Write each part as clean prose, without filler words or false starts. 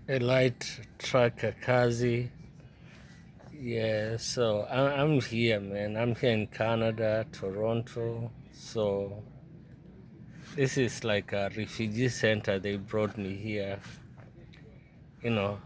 a light trucker, kazj. Yeah, so I'm here, man. I'm here in Canada, Toronto. So this is like a refugee center. They brought me here. You know,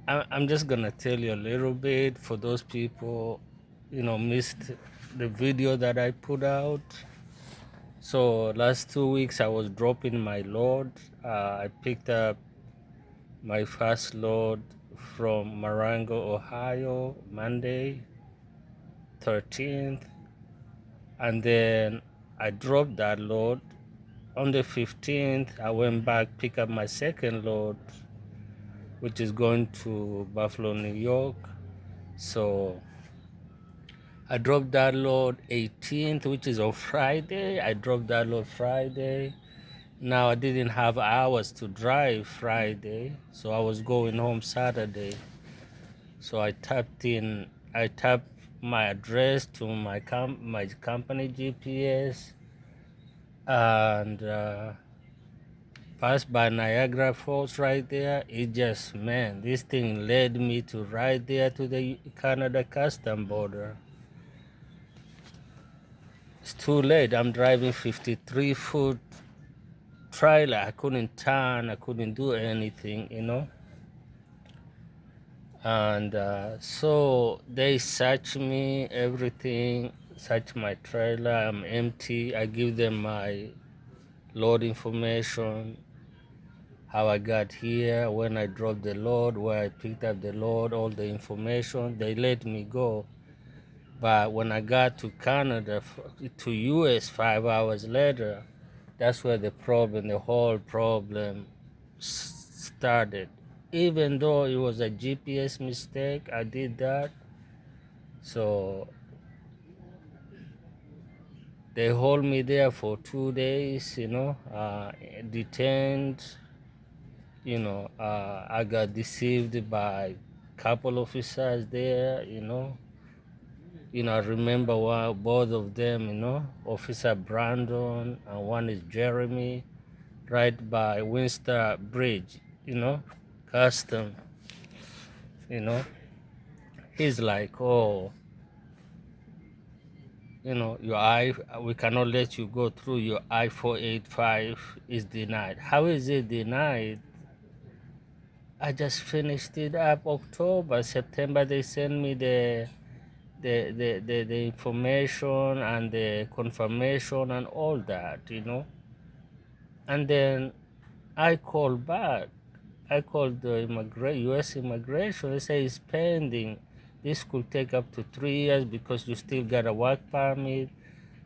I'm just gonna tell you a little bit for those people, missed the video that I put out. So last 2 weeks I was dropping my load. I picked up my first load from Marengo, Ohio, Monday, 13th, and then I dropped that load. On the 15th, I went back, pick up my second load, which is going to Buffalo, New York. So I dropped that load 18th, which is on Friday. I dropped that load Friday. Now I didn't have hours to drive Friday, so I was going home Saturday. So I tapped my address to my company GPS and passed by Niagara Falls right there. It just, man, this thing led me to right there to the Canada custom border. It's too late. I'm driving 53-foot trailer. I couldn't turn. I couldn't do anything. And so they search me, everything, search my trailer. I'm empty. I give them my load information, how I got here, when I dropped the load, where I picked up the load, all the information. They let me go. But when I got to Canada, to US 5 hours later, that's where the whole problem started. Even though it was a GPS mistake, I did that. So they hold me there for 2 days, detained. I got deceived by couple officers there. I remember both of them, Officer Brandon and one is Jeremy, right by Winster Bridge, custom, you know. He's like, oh, we cannot let you go through. Your I-485 is denied. How is it denied? I just finished it up October, September. They send me the information and the confirmation and all that. And then I called back. I called the U.S. immigration. They say it's pending. This could take up to 3 years because you still got a work permit,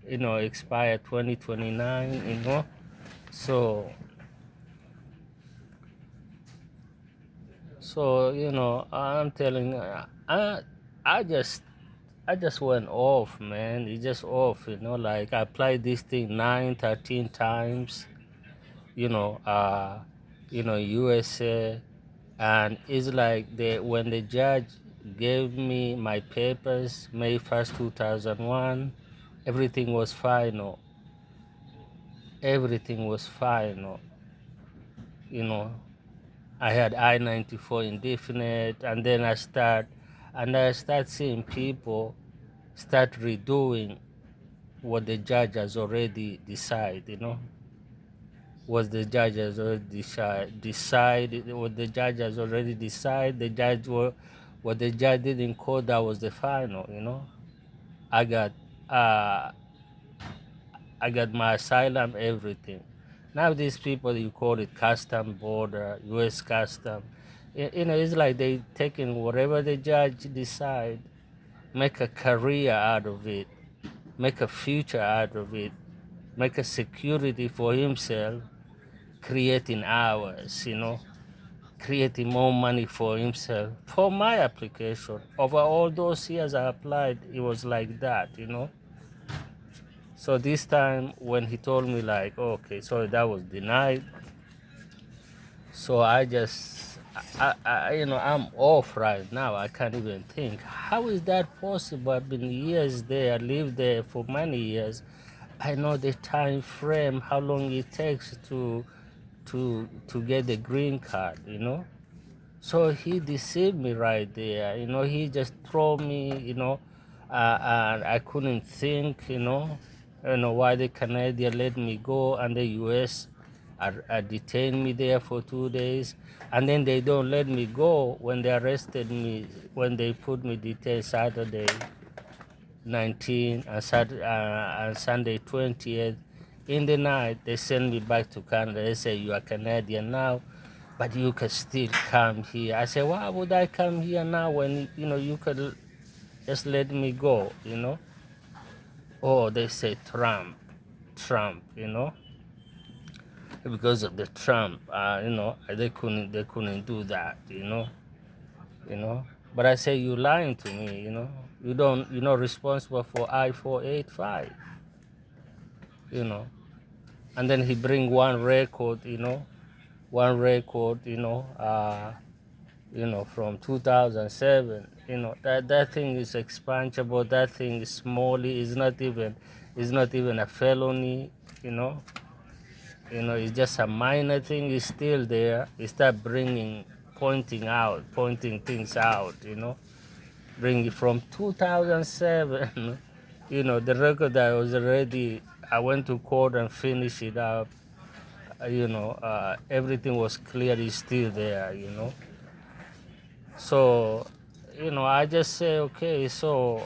expire 2029. So, I'm telling you, I just I just went off, man. It just off, like I applied this thing 13 times, you know, uh, USA, and it's like when the judge gave me my papers May 1st, 2001, everything was final. Everything was final, you know. I had I-94 indefinite, and then I start seeing people start redoing what the judge has already decided. What the judge has already decided, what the judge has already decided. What the judge did in court, that was the final. I got uh, I got my asylum, everything. Now these people, you call it custom border, U.S. custom. It's like they taking whatever the judge decide, make a career out of it, make a future out of it, make a security for himself, creating hours, creating more money for himself. For my application, over all those years I applied, it was like that. So this time when he told me like, okay, so that was denied. So I just, I'm off right now. I can't even think. How is that possible? I've been years there, I lived there for many years. I know the time frame, how long it takes to get the green card. So he deceived me right there. He just threw me. And I couldn't think. Why the Canadian let me go and the U.S. Are detained me there for 2 days, and then they don't let me go when they arrested me, when they put me detained Saturday 19 and and Sunday 20th. In the night, they send me back to Canada. They say, you are Canadian now, but you can still come here. I say, why would I come here now when, you could just let me go. Oh, they say Trump, because of the Trump, they couldn't do that. But I say, you lying to me. You're not responsible for I-485, you know. And then he bring one record, from 2007. That thing is expungable. That thing is small. It's not even a felony. You know, it's just a minor thing. It's still there. He start pointing things out. Bring it from 2007. The record that was already. I went to court and finished it up. Everything was clear. Is still there. So, I just say, okay, so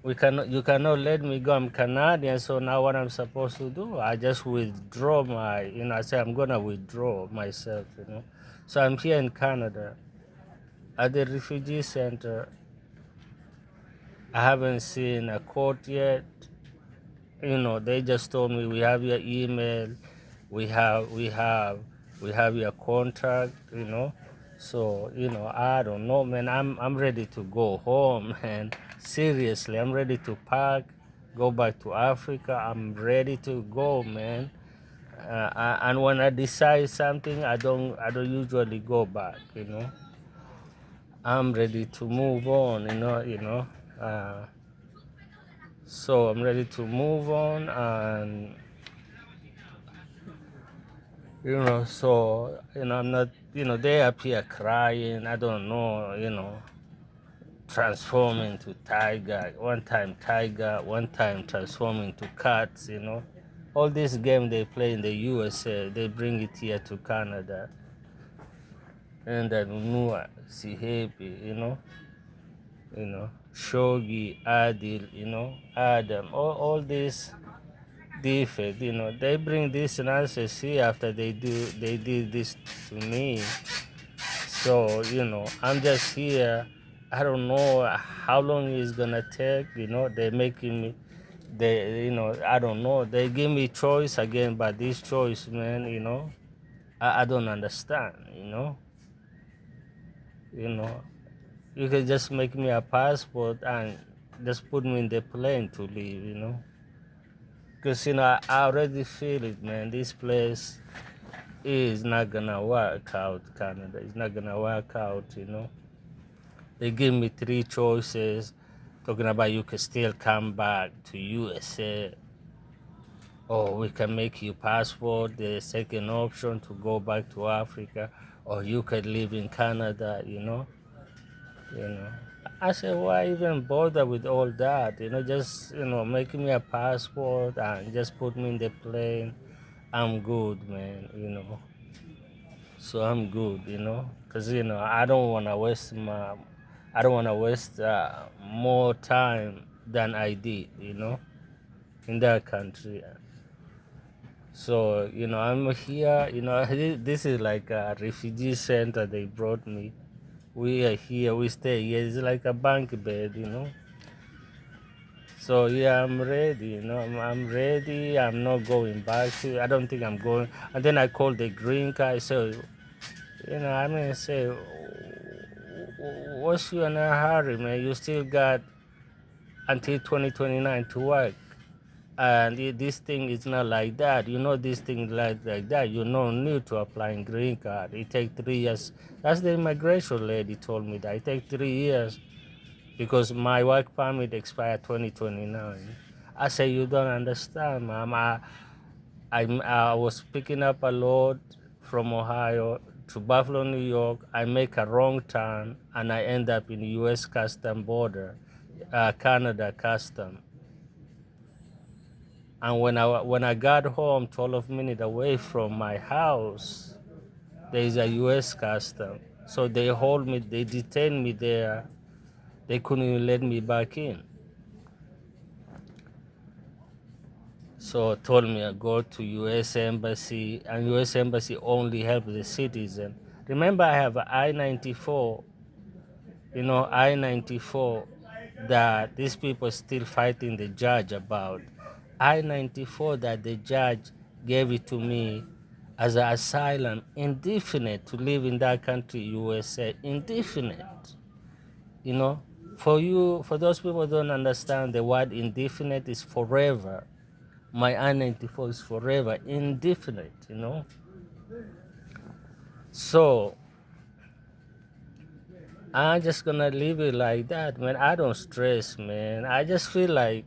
you cannot let me go. I'm Canadian, so now what I'm supposed to do? I just withdraw I say I'm gonna withdraw myself. So I'm here in Canada at the refugee center. I haven't seen a court yet. They just told me we have your email, we have your contract. So I don't know, man. I'm ready to go home, man. Seriously, I'm ready to pack, go back to Africa. I'm ready to go, man. And when I decide something, I don't usually go back. I'm ready to move on. So I'm ready to move on, and I'm not, they appear crying. I don't know, transforming to tiger. One time tiger, one time transforming to cats. All this game they play in the USA, they bring it here to Canada. And then Nua, Sihepi, Shogi, Adil, Adam, all these defect, they bring this nonsense here after they did this to me. So, I'm just here. I don't know how long it's gonna take, they're making me I don't know. They give me choice again, but this choice, man, I don't understand, you know. You can just make me a passport and just put me in the plane to leave. Because I already feel it, man. This place is not gonna work out, Canada. It's not gonna work out. They give me three choices, talking about you can still come back to USA, or we can make you passport, the second option to go back to Africa, or you could live in Canada. You know. I said, why even bother with all that? Just make me a passport and just put me in the plane. I'm good, man. So I'm good. Because I don't wanna waste more time than I did, in that country. So I'm here. This is like a refugee center. They brought me. We are here. We stay here. It's like a bunk bed. So yeah, I'm ready. I'm ready. I'm not going back. I don't think I'm going. And then I called the green guy. I said, say, what's you in a hurry, man? You still got until 2029 to work. And this thing is not like that. This thing like that. You no need to apply in green card. It take 3 years. That's the immigration lady told me that. It take 3 years because my work permit expired 2029. I say, you don't understand, ma'am. I was picking up a load from Ohio to Buffalo, New York. I make a wrong turn and I end up in U.S. custom border, Canada custom. And when I got home, 12 minutes away from my house, there is a U.S. custom. So they hold me, they detain me there. They couldn't even let me back in. So told me I go to U.S. Embassy, and U.S. Embassy only help the citizen. Remember, I have I-94, I-94 that these people still fighting the judge about. I-94 that the judge gave it to me as an asylum, indefinite, to live in that country, USA, indefinite. You know, for those people who don't understand, the word indefinite is forever. My I-94 is forever, indefinite. So I'm just gonna leave it like that, man. I don't stress, man. I just feel like,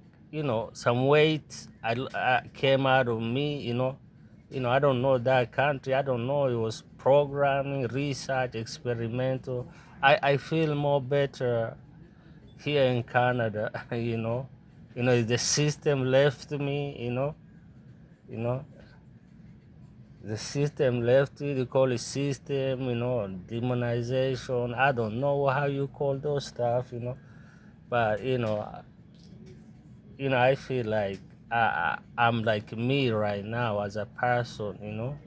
some weight I came out of me. I don't know that country. I don't know. It was programming, research, experimental. I feel more better here in Canada. The system left me. You know, the system left it. You call it system. Demonization. I don't know how you call those stuff. But I feel like I'm like me right now as a person.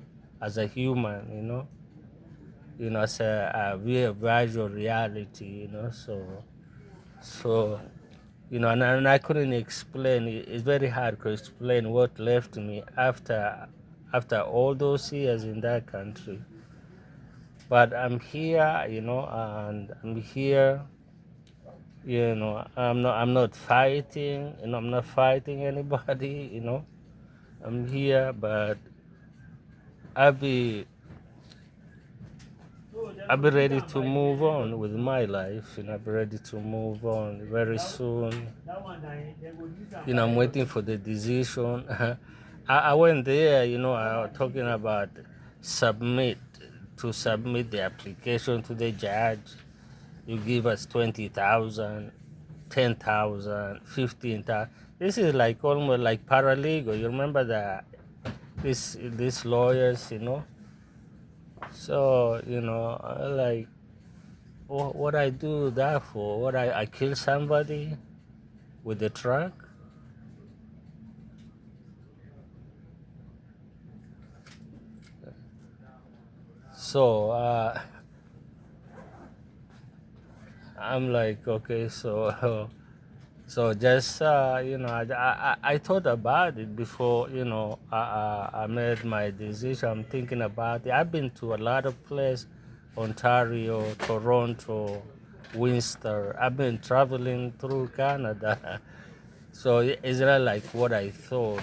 As a human. As a real virtual reality. So and I couldn't explain. It's very hard to explain what left me after all those years in that country. But I'm here, and I'm here. I'm not fighting. I'm not fighting anybody. I'm here, but I'll be I'll be ready to move on with my life. I'll be ready to move on very soon. I'm waiting for the decision. I went there, I was talking about submit to submit the application to the judge. You give us 20,000, 10,000, 15,000. This is like almost like paralegal. You remember that these lawyers. So like what I do that for? What I kill somebody with the truck? So I'm like, okay, so so just I thought about it before I made my decision. I'm thinking about it. I've been to a lot of places, Ontario, Toronto, Windsor. I've been traveling through Canada. So it's not like what I thought.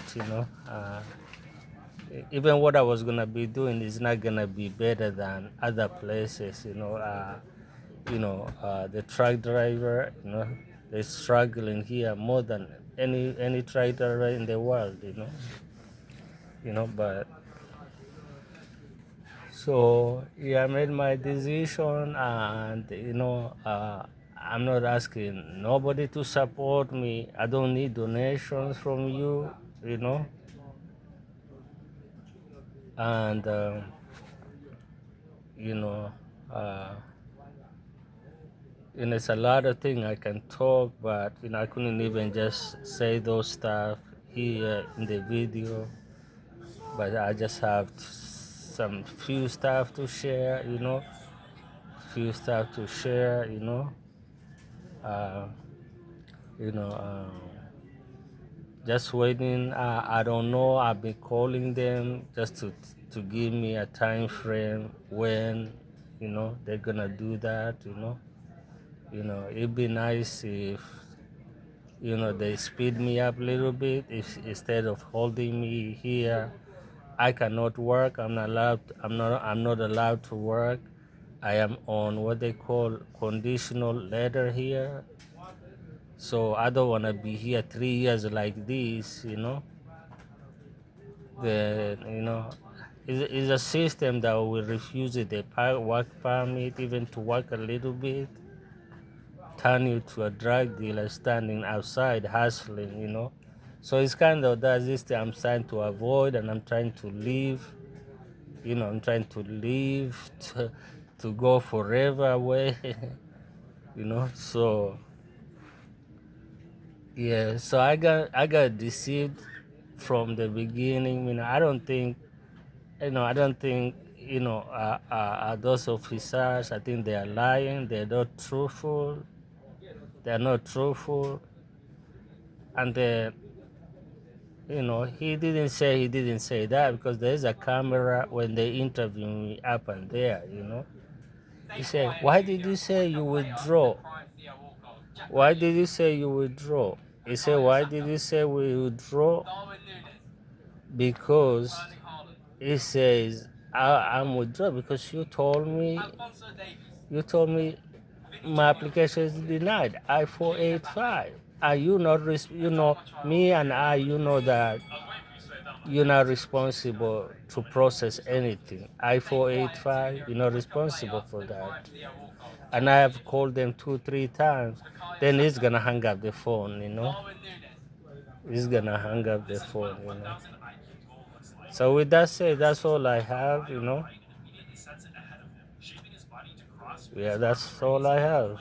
Even what I was gonna be doing is not gonna be better than other places. The truck driver, they're struggling here more than any truck driver in the world. But so yeah, I made my decision, and I'm not asking nobody to support me. I don't need donations from you, you know, and you know. Uh, it's a lot of things I can talk, but I couldn't even just say those stuff here in the video. But I just have some few stuff to share, few stuff to share, uh, you know, just waiting. I don't know. I've been calling them just to give me a time frame when, they're gonna do that. It'd be nice if they speed me up a little bit. If instead of holding me here, I cannot work. I'm not allowed. I'm not allowed to work. I am on what they call conditional letter here. So I don't want to be here 3 years like this. Then It's a system that will refuse you the work permit, even to work a little bit, turn you to a drug dealer standing outside hustling, So it's kind of that this thing I'm trying to avoid, and I'm trying to leave. I'm trying to leave to go forever away. So yeah, so I got deceived from the beginning. I don't think those officers. I think they are lying. They're not truthful. They're not truthful. And then he didn't say that, because there's a camera when they interview me up and there. He said, "Why did you say you withdraw? Why did you say you withdraw?" He said, "Why did you say we withdraw?" Because he says, I'm withdraw because you told me my application is denied. I-485. Are you not, me and I, that you're not responsible to process anything. I-485, you're not responsible for that. And I have called them 2, 3 times. Then he's gonna hang up the phone. He's gonna hang up the phone. So with that said, that's all I have. Yeah, that's all I have.